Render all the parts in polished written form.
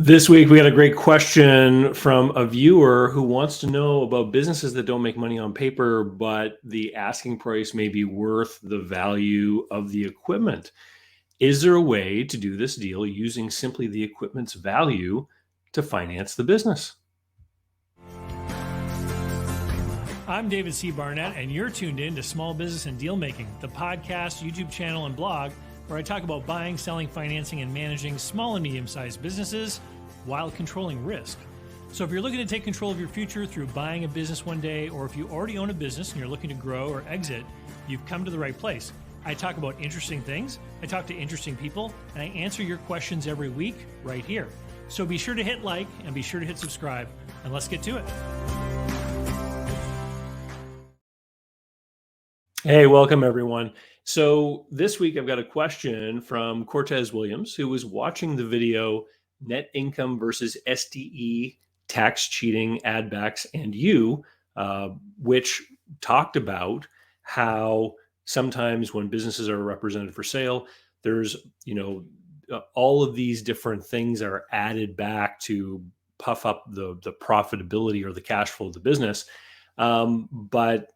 This week, we got a great question from a viewer who wants to know about businesses that don't make money on paper, but the asking price may be worth the value of the equipment. Is there a way to do this deal using simply the equipment's value to finance the business? I'm David C. Barnett, and you're tuned in to Small Business and Deal Making, the podcast, YouTube channel, and blog where I talk about buying, selling, financing, and managing small and medium-sized businesses while controlling risk. So if you're looking to take control of your future through buying a business one day, or if you already own a business and you're looking to grow or exit, you've come to the right place. I talk about interesting things, I talk to interesting people, and I answer your questions every week right here. So be sure to hit like and be sure to hit subscribe, and let's get to it. Hey, welcome everyone. So this week I've got a question from Cortez Williams, who was watching the video Net Income versus SDE, Tax Cheating, Add Backs, and You, which talked about how sometimes when businesses are represented for sale, there's, all of these different things are added back to puff up the profitability or the cash flow of the business. But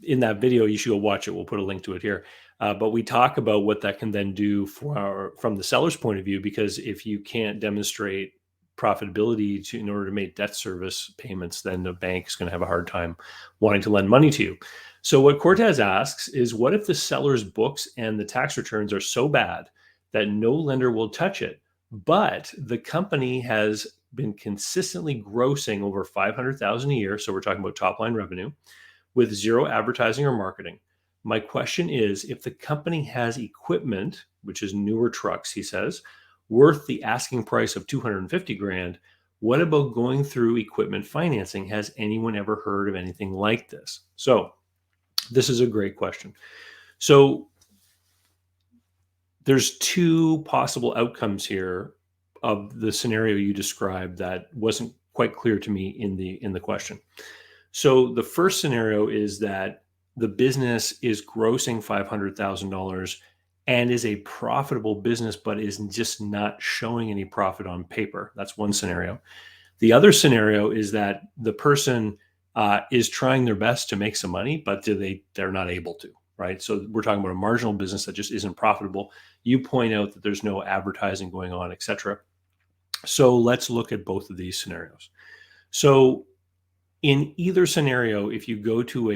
in that video, you should go watch it. We'll put a link to it here. But we talk about what that can then do from the seller's point of view, because if you can't demonstrate profitability in order to make debt service payments, then the bank is going to have a hard time wanting to lend money to you. So what Cortez asks is, what if the seller's books and the tax returns are so bad that no lender will touch it, but the company has been consistently grossing over $500,000 a year? So we're talking about top line revenue, with zero advertising or marketing. My question is, if the company has equipment, which is newer trucks, he says, worth the asking price of $250,000, what about going through equipment financing? Has anyone ever heard of anything like this? So this is a great question. So there's two possible outcomes here of the scenario you described that wasn't quite clear to me in the question. So the first scenario is that the business is grossing $500,000 and is a profitable business, but is just not showing any profit on paper. That's one scenario. The other scenario is that the person is trying their best to make some money, but they're not able to, right? So we're talking about a marginal business that just isn't profitable. You point out that there's no advertising going on, et cetera. So let's look at both of these scenarios. So in either scenario, if you go to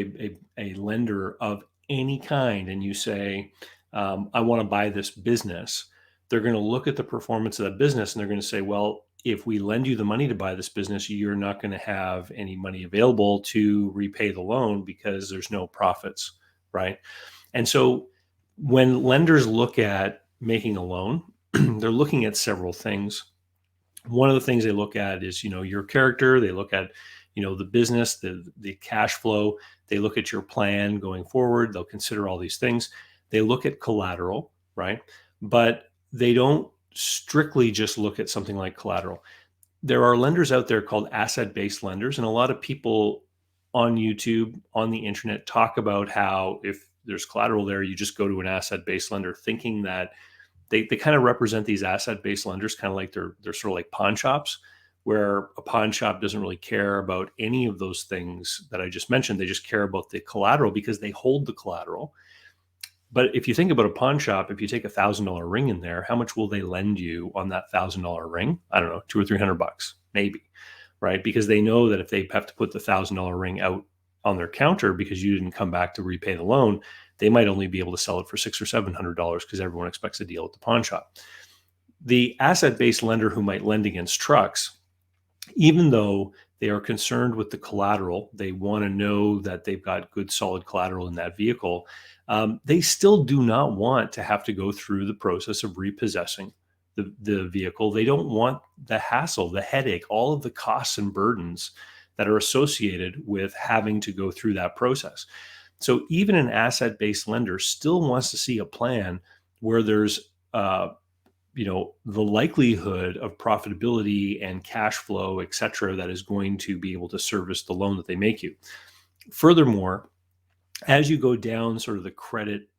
a lender of any kind and you say, I want to buy this business, they're going to look at the performance of that business and they're going to say, well, if we lend you the money to buy this business, you're not going to have any money available to repay the loan because there's no profits, right? And so when lenders look at making a loan, they're looking at several things. One of the things they look at is, your character. They look at the business, the cash flow. They look at your plan going forward. They'll consider all these things. They look at collateral, right? But they don't strictly just look at something like collateral. There are lenders out there called asset-based lenders, and a lot of people on YouTube, on the internet, talk about how if there's collateral there, you just go to an asset-based lender, thinking that they kind of represent these asset-based lenders kind of like they're sort of like pawn shops, where a pawn shop doesn't really care about any of those things that I just mentioned. They just care about the collateral because they hold the collateral. But if you think about a pawn shop, if you take $1,000 ring in there, how much will they lend you on that $1,000 ring? I don't know, $200 or $300, maybe, right? Because they know that if they have to put the $1,000 ring out on their counter because you didn't come back to repay the loan, they might only be able to sell it for $600 or $700 because everyone expects a deal at the pawn shop. The asset-based lender who might lend against trucks, even though they are concerned with the collateral, they want to know that they've got good, solid collateral in that vehicle, they still do not want to have to go through the process of repossessing the vehicle. They don't want the hassle, the headache, all of the costs and burdens that are associated with having to go through that process. So even an asset-based lender still wants to see a plan where there's the likelihood of profitability and cash flow, et cetera, that is going to be able to service the loan that they make you. Furthermore, as you go down sort of the credit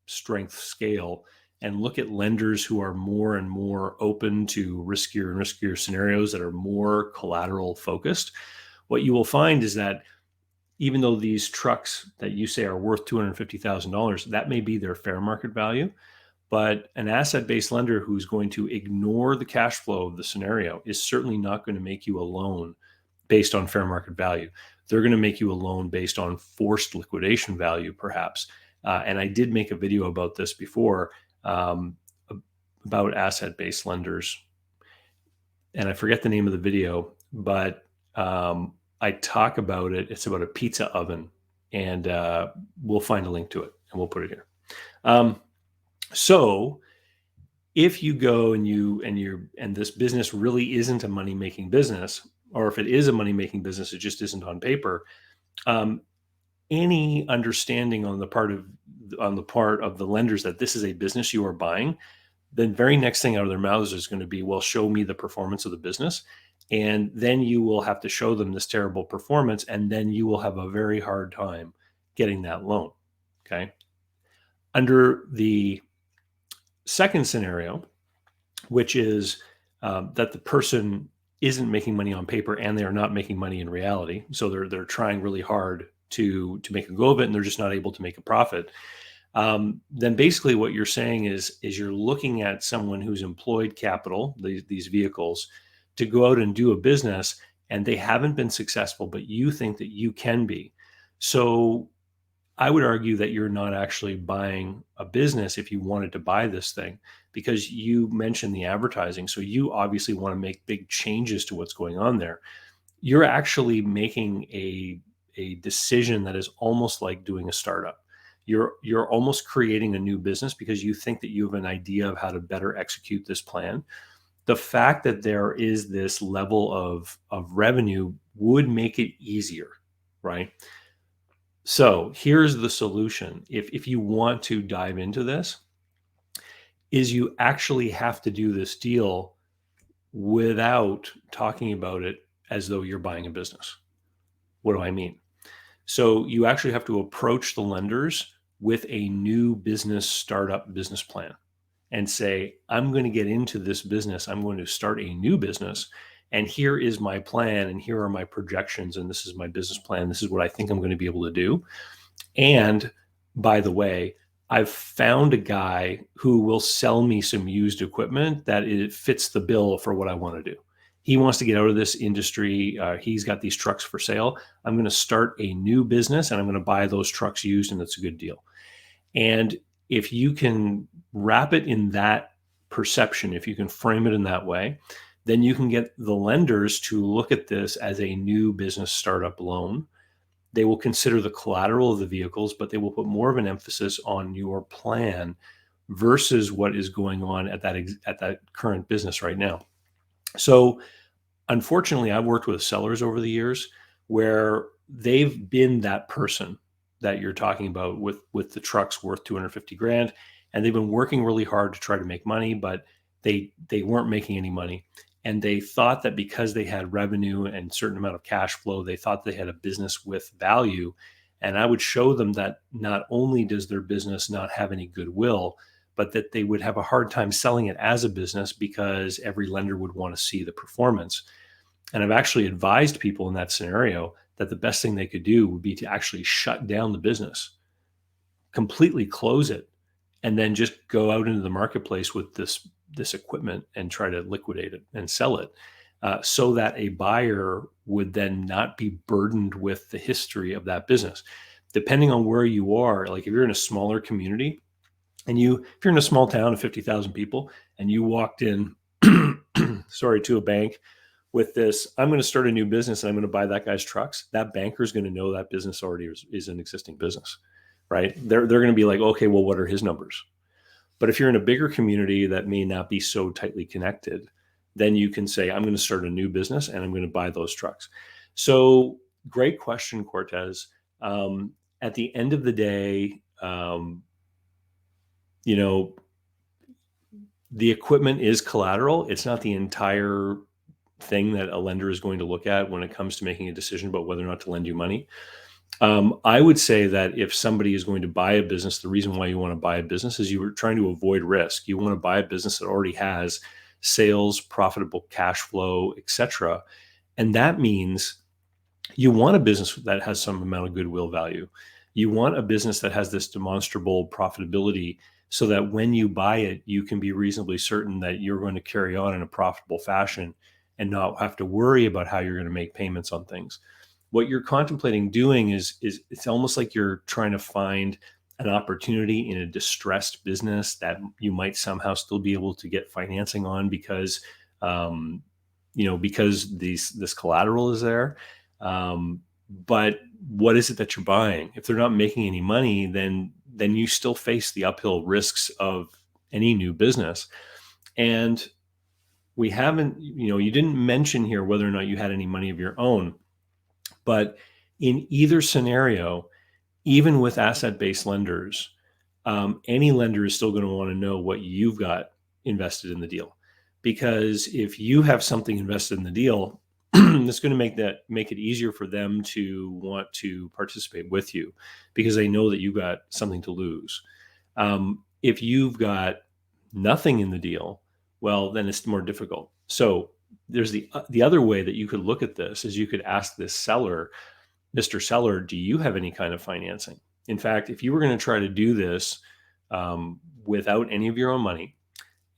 strength scale and look at lenders who are more and more open to riskier and riskier scenarios that are more collateral focused, what you will find is that even though these trucks that you say are worth $250,000, that may be their fair market value. But an asset-based lender who's going to ignore the cash flow of the scenario is certainly not going to make you a loan based on fair market value. They're going to make you a loan based on forced liquidation value, perhaps. And I did make a video about this before, about asset-based lenders. And I forget the name of the video, but I talk about it. It's about a pizza oven, and we'll find a link to it and we'll put it here. So if you go and this business really isn't a money-making business, or if it is a money-making business, it just isn't on paper, any understanding on the part of the lenders that this is a business you are buying, the very next thing out of their mouths is going to be, well, show me the performance of the business. And then you will have to show them this terrible performance, and then you will have a very hard time getting that loan. Okay. Under the second scenario, which is that the person isn't making money on paper and they are not making money in reality, so they're trying really hard to make a go of it and they're just not able to make a profit, then basically what you're saying is you're looking at someone who's employed capital, these vehicles, to go out and do a business, and they haven't been successful, but you think that you can be. So I would argue that you're not actually buying a business if you wanted to buy this thing, because you mentioned the advertising. So you obviously want to make big changes to what's going on there. You're actually making a decision that is almost like doing a startup. You're almost creating a new business because you think that you have an idea of how to better execute this plan. The fact that there is this level of revenue would make it easier, right? So here's the solution. If you want to dive into this, is you actually have to do this deal without talking about it as though you're buying a business. What do I mean? So you actually have to approach the lenders with a new business startup business plan and say, I'm going to get into this business. I'm going to start a new business. And here is my plan. And here are my projections. And this is my business plan. This is what I think I'm going to be able to do. And by the way, I've found a guy who will sell me some used equipment that it fits the bill for what I want to do. He wants to get out of this industry. He's got these trucks for sale. I'm going to start a new business and I'm going to buy those trucks used, and it's a good deal. And if you can wrap it in that perception, if you can frame it in that way, then you can get the lenders to look at this as a new business startup loan. They will consider the collateral of the vehicles, but they will put more of an emphasis on your plan versus what is going on at that current business right now. So unfortunately, I've worked with sellers over the years where they've been that person that you're talking about with the trucks worth 250 grand. And they've been working really hard to try to make money, but they weren't making any money. And they thought that because they had revenue and a certain amount of cash flow, they thought they had a business with value. And I would show them that not only does their business not have any goodwill, but that they would have a hard time selling it as a business because every lender would want to see the performance. And I've actually advised people in that scenario that the best thing they could do would be to actually shut down the business, completely close it, and then just go out into the marketplace with this equipment and try to liquidate it and sell it, so that a buyer would then not be burdened with the history of that business. Depending on where you are, like if you're in a smaller community, and if you're in a small town of 50,000 people and you walked in, to a bank with this, I'm going to start a new business and I'm going to buy that guy's trucks, that banker is going to know that business already is an existing business, right? They're going to be like, okay, well, what are his numbers? But if you're in a bigger community that may not be so tightly connected, then you can say, I'm going to start a new business and I'm going to buy those trucks. So great question, Cortez. At the end of the day, the equipment is collateral. It's not the entire thing that a lender is going to look at when it comes to making a decision about whether or not to lend you money. I would say that if somebody is going to buy a business, the reason why you want to buy a business is you are trying to avoid risk. You want to buy a business that already has sales, profitable cash flow, etc. And that means you want a business that has some amount of goodwill value. You want a business that has this demonstrable profitability so that when you buy it, you can be reasonably certain that you're going to carry on in a profitable fashion and not have to worry about how you're going to make payments on things. What you're contemplating doing is it's almost like you're trying to find an opportunity in a distressed business that you might somehow still be able to get financing on because um, because this collateral is there. But what is it that you're buying? If they're not making any money, then you still face the uphill risks of any new business. And we haven't, you didn't mention here whether or not you had any money of your own, but in either scenario, even with asset-based lenders, any lender is still going to want to know what you've got invested in the deal, because if you have something invested in the deal, that's going to make it easier for them to want to participate with you because they know that you've got something to lose. If you've got nothing in the deal, well, then it's more difficult. So there's the other way that you could look at this is you could ask this seller, Mr. Seller, do you have any kind of financing? In fact, if you were going to try to do this without any of your own money,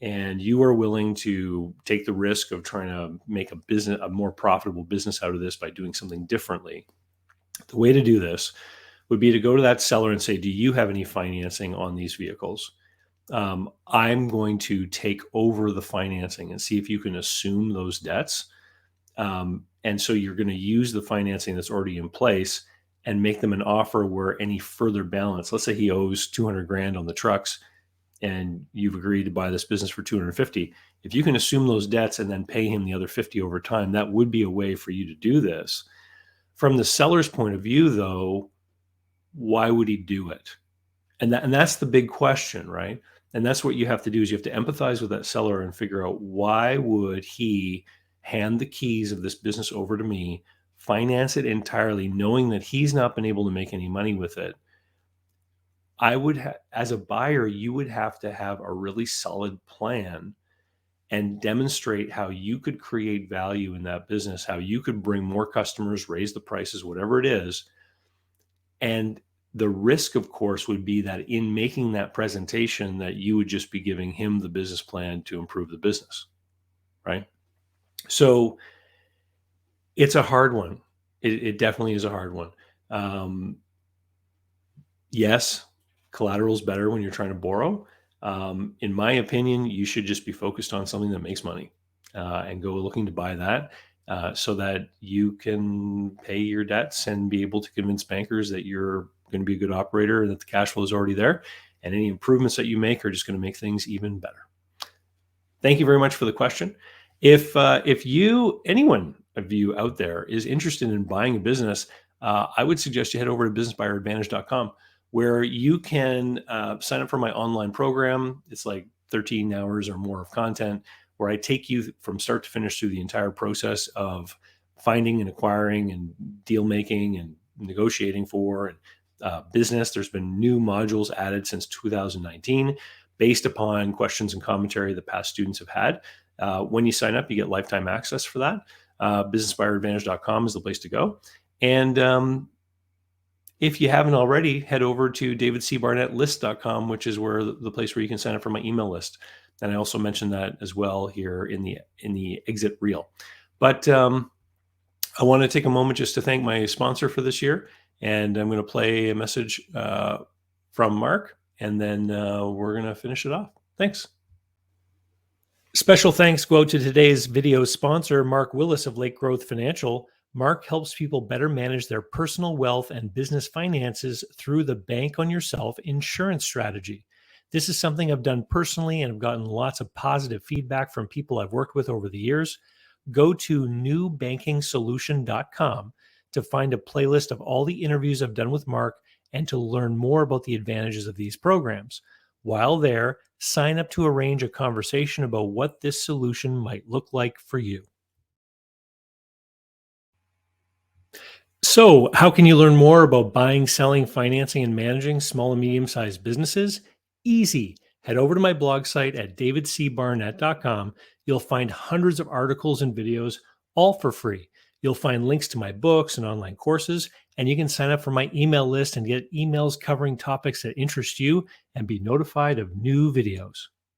and you are willing to take the risk of trying to make a more profitable business out of this by doing something differently, the way to do this would be to go to that seller and say, do you have any financing on these vehicles? I'm going to take over the financing and see if you can assume those debts. And so you're going to use the financing that's already in place and make them an offer where any further balance, let's say he owes 200 grand on the trucks and you've agreed to buy this business for 250. If you can assume those debts and then pay him the other 50 over time, that would be a way for you to do this. From the seller's point of view, though, why would he do it? And that's the big question, right? And that's what you have to do is you have to empathize with that seller and figure out why would he hand the keys of this business over to me, finance it entirely, knowing that he's not been able to make any money with it. As a buyer, you would have to have a really solid plan and demonstrate how you could create value in that business, how you could bring more customers, raise the prices, whatever it is. And the risk, of course, would be that in making that presentation, that you would just be giving him the business plan to improve the business, right? So it's a hard one. It definitely is a hard one. Yes, collateral is better when you're trying to borrow. In my opinion, you should just be focused on something that makes money and go looking to buy that so that you can pay your debts and be able to convince bankers that you're going to be a good operator and that the cash flow is already there. And any improvements that you make are just going to make things even better. Thank you very much for the question. If anyone of you out there is interested in buying a business, I would suggest you head over to businessbuyeradvantage.com, where you can sign up for my online program. It's like 13 hours or more of content where I take you from start to finish through the entire process of finding and acquiring and deal making and negotiating for business. There's been new modules added since 2019 based upon questions and commentary that past students have had. When you sign up, you get lifetime access for that. Businessbuyeradvantage.com is the place to go. And if you haven't already, head over to davidcbarnettlist.com, which is where the place where you can sign up for my email list. And I also mentioned that as well here in the exit reel. But I want to take a moment just to thank my sponsor for this year. And I'm going to play a message from Mark, and then we're going to finish it off. Thanks. Special thanks go out to today's video sponsor, Mark Willis of Lake Growth Financial. Mark helps people better manage their personal wealth and business finances through the Bank on Yourself insurance strategy. This is something I've done personally and I've gotten lots of positive feedback from people I've worked with over the years. Go to newbankingsolution.com to find a playlist of all the interviews I've done with Mark and to learn more about the advantages of these programs. While there, sign up to arrange a conversation about what this solution might look like for you. So, how can you learn more about buying, selling, financing, and managing small and medium sized businesses? Easy. Head over to my blog site at davidcbarnett.com. You'll find hundreds of articles and videos, all for free. You'll find links to my books and online courses, and you can sign up for my email list and get emails covering topics that interest you and be notified of new videos.